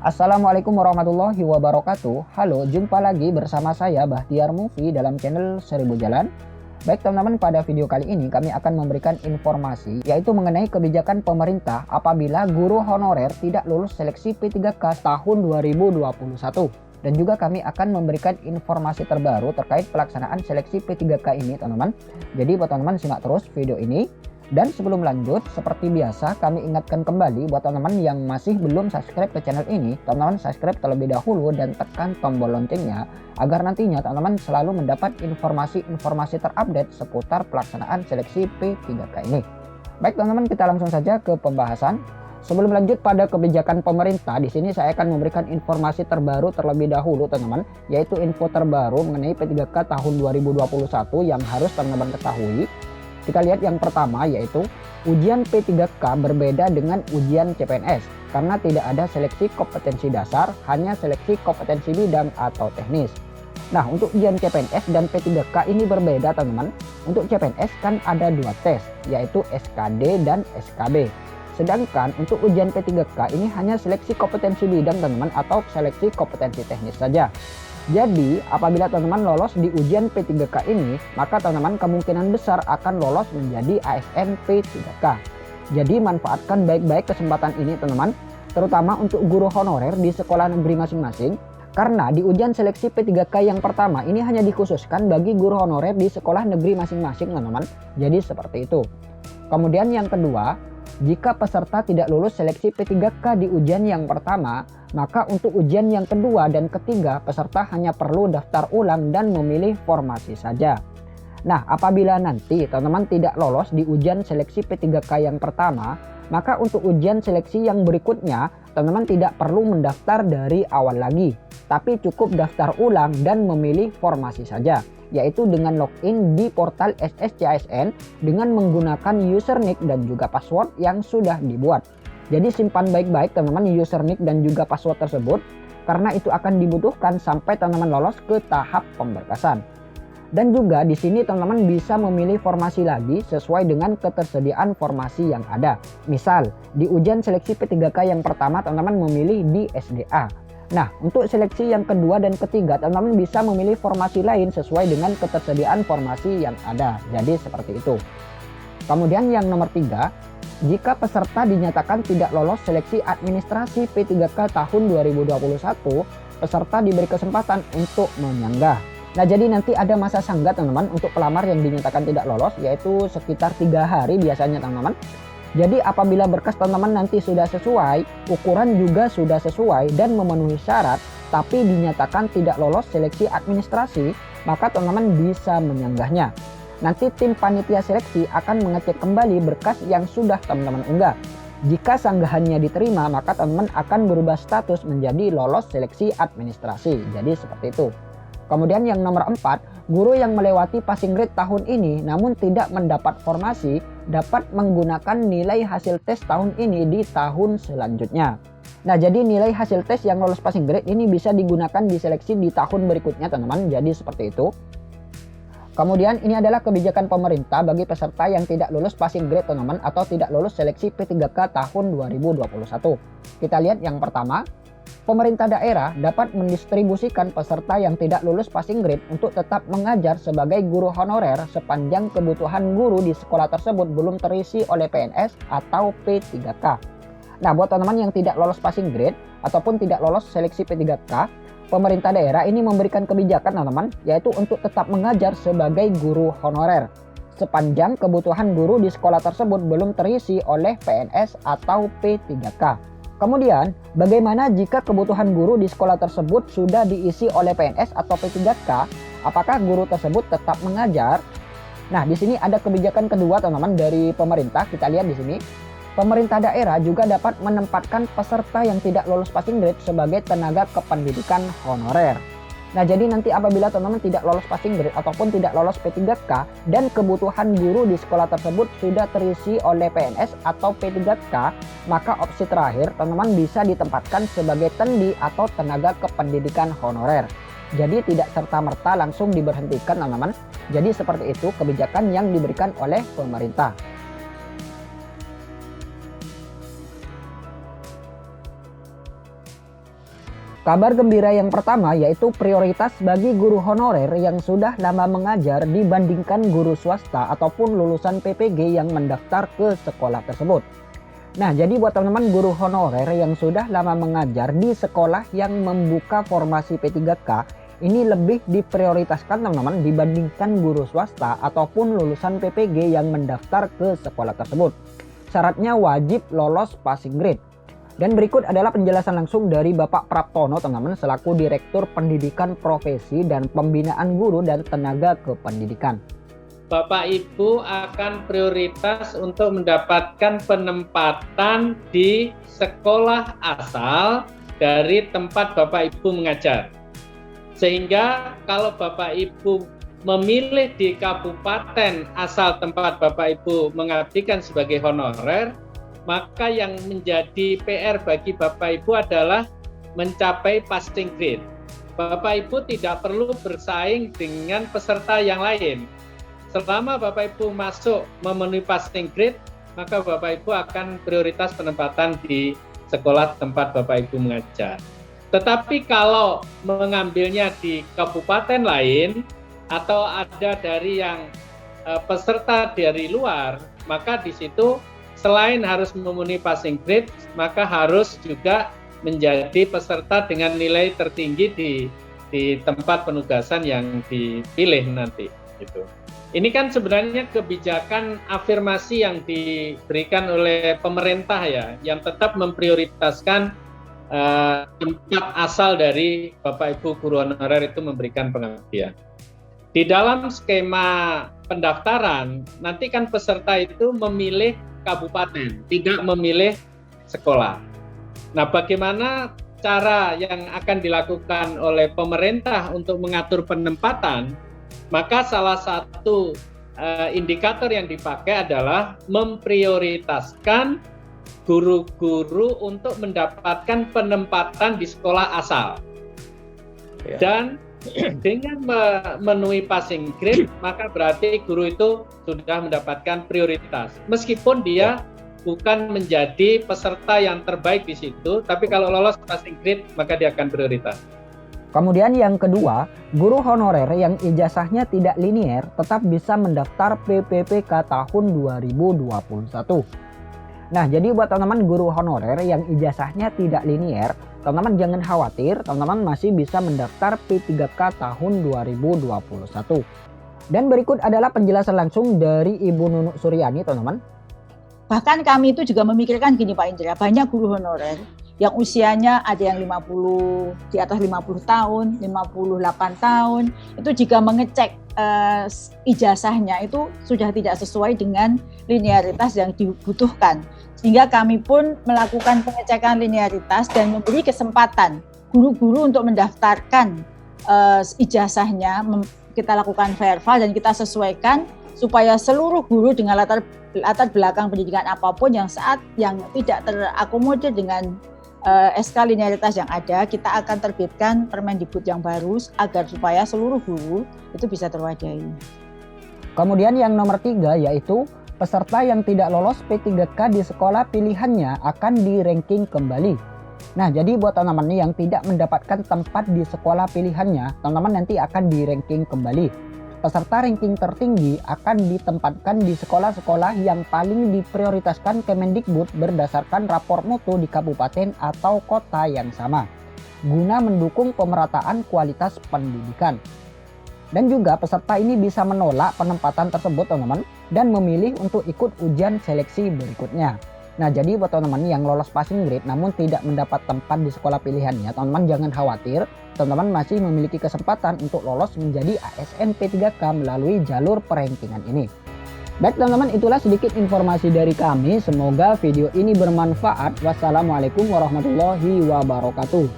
Assalamualaikum warahmatullahi wabarakatuh. Halo, jumpa lagi bersama saya Bahtiar Movie dalam channel Seribu Jalan. Baik teman-teman, pada video kali ini kami akan memberikan informasi yaitu mengenai kebijakan pemerintah apabila guru honorer tidak lulus seleksi P3K tahun 2021. Dan juga kami akan memberikan informasi terbaru terkait pelaksanaan seleksi P3K ini teman-teman. Jadi buat teman-teman simak terus video ini. Dan sebelum lanjut, seperti biasa kami ingatkan kembali buat teman-teman yang masih belum subscribe ke channel ini, teman-teman subscribe terlebih dahulu dan tekan tombol loncengnya agar nantinya teman-teman selalu mendapat informasi-informasi terupdate seputar pelaksanaan seleksi P3K ini. Baik teman-teman, kita langsung saja ke pembahasan. Sebelum lanjut pada kebijakan pemerintah, di sini saya akan memberikan informasi terbaru terlebih dahulu teman-teman, yaitu info terbaru mengenai P3K tahun 2021 yang harus teman-teman ketahui. Kita lihat yang pertama yaitu ujian P3K berbeda dengan ujian CPNS karena tidak ada seleksi kompetensi dasar, hanya seleksi kompetensi bidang atau teknis. Nah, untuk ujian CPNS dan P3K ini berbeda teman-teman. Untuk CPNS kan ada dua tes yaitu SKD dan SKB. Sedangkan untuk ujian P3K ini hanya seleksi kompetensi bidang teman-teman atau seleksi kompetensi teknis saja. Jadi apabila teman-teman lolos di ujian P3K ini, maka teman-teman kemungkinan besar akan lolos menjadi ASN P3K. Jadi manfaatkan baik-baik kesempatan ini teman-teman, terutama untuk guru honorer di sekolah negeri masing-masing. Karena di ujian seleksi P3K yang pertama ini hanya dikhususkan bagi guru honorer di sekolah negeri masing-masing teman-teman. Jadi seperti itu. Kemudian yang kedua, jika peserta tidak lulus seleksi P3K di ujian yang pertama, maka untuk ujian yang kedua dan ketiga peserta hanya perlu daftar ulang dan memilih formasi saja. Nah, apabila nanti teman-teman tidak lolos di ujian seleksi P3K yang pertama, maka untuk ujian seleksi yang berikutnya teman-teman tidak perlu mendaftar dari awal lagi, tapi cukup daftar ulang dan memilih formasi saja, yaitu dengan login di portal SSCASN dengan menggunakan username dan juga password yang sudah dibuat. Jadi simpan baik-baik teman-teman username dan juga password tersebut karena itu akan dibutuhkan sampai teman-teman lolos ke tahap pemberkasan. Dan juga di sini teman-teman bisa memilih formasi lagi sesuai dengan ketersediaan formasi yang ada. Misal di ujian seleksi P3K yang pertama teman-teman memilih di SDA. Nah, untuk seleksi yang kedua dan ketiga teman-teman bisa memilih formasi lain sesuai dengan ketersediaan formasi yang ada. Jadi seperti itu. Kemudian yang nomor 3, jika peserta dinyatakan tidak lolos seleksi administrasi P3K tahun 2021, peserta diberi kesempatan untuk menyanggah. Nah, jadi nanti ada masa sanggah teman-teman untuk pelamar yang dinyatakan tidak lolos, yaitu sekitar 3 hari biasanya teman-teman. Jadi apabila berkas teman-teman nanti sudah sesuai, ukuran juga sudah sesuai dan memenuhi syarat, tapi dinyatakan tidak lolos seleksi administrasi, maka teman-teman bisa menyanggahnya. Nanti tim panitia seleksi akan mengecek kembali berkas yang sudah teman-teman unggah. Jika sanggahannya diterima, maka teman-teman akan berubah status menjadi lolos seleksi administrasi. Jadi seperti itu. Kemudian yang nomor 4, guru yang melewati passing grade tahun ini namun tidak mendapat formasi dapat menggunakan nilai hasil tes tahun ini di tahun selanjutnya. Nah, jadi nilai hasil tes yang lolos passing grade ini bisa digunakan di seleksi di tahun berikutnya teman-teman. Jadi seperti itu. Kemudian ini adalah kebijakan pemerintah bagi peserta yang tidak lulus passing grade teman-teman atau tidak lulus seleksi P3K tahun 2021. Kita lihat yang pertama, pemerintah daerah dapat mendistribusikan peserta yang tidak lulus passing grade untuk tetap mengajar sebagai guru honorer sepanjang kebutuhan guru di sekolah tersebut belum terisi oleh PNS atau P3K. Nah, buat teman-teman yang tidak lolos passing grade ataupun tidak lolos seleksi P3K, pemerintah daerah ini memberikan kebijakan teman-teman, yaitu untuk tetap mengajar sebagai guru honorer sepanjang kebutuhan guru di sekolah tersebut belum terisi oleh PNS atau P3K. Kemudian, bagaimana jika kebutuhan guru di sekolah tersebut sudah diisi oleh PNS atau P3K? Apakah guru tersebut tetap mengajar? Nah, di sini ada kebijakan kedua teman-teman dari pemerintah. Kita lihat di sini. Pemerintah daerah juga dapat menempatkan peserta yang tidak lulus passing grade sebagai tenaga kependidikan honorer. Nah, jadi nanti apabila teman-teman tidak lolos passing grade ataupun tidak lolos P3K dan kebutuhan guru di sekolah tersebut sudah terisi oleh PNS atau P3K, maka opsi terakhir teman-teman bisa ditempatkan sebagai tendi atau tenaga kependidikan honorer. Jadi tidak serta-merta langsung diberhentikan teman-teman. Jadi seperti itu kebijakan yang diberikan oleh pemerintah. Kabar gembira yang pertama yaitu prioritas bagi guru honorer yang sudah lama mengajar dibandingkan guru swasta ataupun lulusan PPG yang mendaftar ke sekolah tersebut. Nah, jadi buat teman-teman guru honorer yang sudah lama mengajar di sekolah yang membuka formasi P3K ini lebih diprioritaskan teman-teman dibandingkan guru swasta ataupun lulusan PPG yang mendaftar ke sekolah tersebut. Syaratnya wajib lolos passing grade. Dan berikut adalah penjelasan langsung dari Bapak Praptono teman-teman selaku Direktur Pendidikan Profesi dan Pembinaan Guru dan Tenaga Kependidikan. Bapak Ibu akan prioritas untuk mendapatkan penempatan di sekolah asal dari tempat Bapak Ibu mengajar. Sehingga kalau Bapak Ibu memilih di kabupaten asal tempat Bapak Ibu mengabdikan sebagai honorer, maka yang menjadi PR bagi Bapak Ibu adalah mencapai passing grade. Bapak Ibu tidak perlu bersaing dengan peserta yang lain. Selama Bapak Ibu masuk memenuhi passing grade, maka Bapak Ibu akan prioritas penempatan di sekolah tempat Bapak Ibu mengajar. Tetapi kalau mengambilnya di kabupaten lain atau ada dari yang peserta dari luar, maka di situ selain harus memenuhi passing grade, maka harus juga menjadi peserta dengan nilai tertinggi di tempat penugasan yang dipilih nanti. Gitu. Ini kan sebenarnya kebijakan afirmasi yang diberikan oleh pemerintah ya, yang tetap memprioritaskan tempat asal dari Bapak Ibu guru honorer itu memberikan pengabdian. Di dalam skema pendaftaran, nanti kan peserta itu memilih kabupaten, tidak memilih sekolah. Nah, bagaimana cara yang akan dilakukan oleh pemerintah untuk mengatur penempatan? Maka salah satu indikator yang dipakai adalah memprioritaskan guru-guru untuk mendapatkan penempatan di sekolah asal. Ya. Dan dengan memenuhi passing grade, maka berarti guru itu sudah mendapatkan prioritas. Meskipun dia bukan menjadi peserta yang terbaik di situ, tapi kalau lolos passing grade, maka dia akan prioritas. Kemudian yang kedua, guru honorer yang ijazahnya tidak linier tetap bisa mendaftar PPPK tahun 2021. Nah, jadi buat teman-teman guru honorer yang ijazahnya tidak linier, teman-teman jangan khawatir, teman-teman masih bisa mendaftar P3K tahun 2021. Dan berikut adalah penjelasan langsung dari Ibu Nunuk Suryani, teman-teman. Bahkan kami itu juga memikirkan gini Pak Indra, banyak guru honorer yang usianya ada yang 50, di atas 50 tahun, 58 tahun, itu jika mengecek ijazahnya itu sudah tidak sesuai dengan linearitas yang dibutuhkan. Sehingga kami pun melakukan pengecekan linearitas dan memberi kesempatan guru-guru untuk mendaftarkan ijazahnya. Kita lakukan verify dan kita sesuaikan supaya seluruh guru dengan latar belakang pendidikan apapun yang tidak terakomodir dengan SK linearitas yang ada, kita akan terbitkan Permendikbud yang baru agar supaya seluruh guru itu bisa terwadahi. Kemudian yang nomor 3 yaitu peserta yang tidak lolos P3K di sekolah pilihannya akan di-ranking kembali. Nah, jadi buat teman-teman yang tidak mendapatkan tempat di sekolah pilihannya, teman-teman nanti akan di-ranking kembali. Peserta ranking tertinggi akan ditempatkan di sekolah-sekolah yang paling diprioritaskan Kemendikbud berdasarkan rapor mutu di kabupaten atau kota yang sama, guna mendukung pemerataan kualitas pendidikan. Dan juga peserta ini bisa menolak penempatan tersebut teman-teman dan memilih untuk ikut ujian seleksi berikutnya. Nah, jadi buat teman-teman yang lolos passing grade namun tidak mendapat tempat di sekolah pilihannya, teman-teman jangan khawatir, teman-teman masih memiliki kesempatan untuk lolos menjadi ASN P3K melalui jalur perankingan ini. Baik teman-teman, itulah sedikit informasi dari kami, semoga video ini bermanfaat. Wassalamualaikum warahmatullahi wabarakatuh.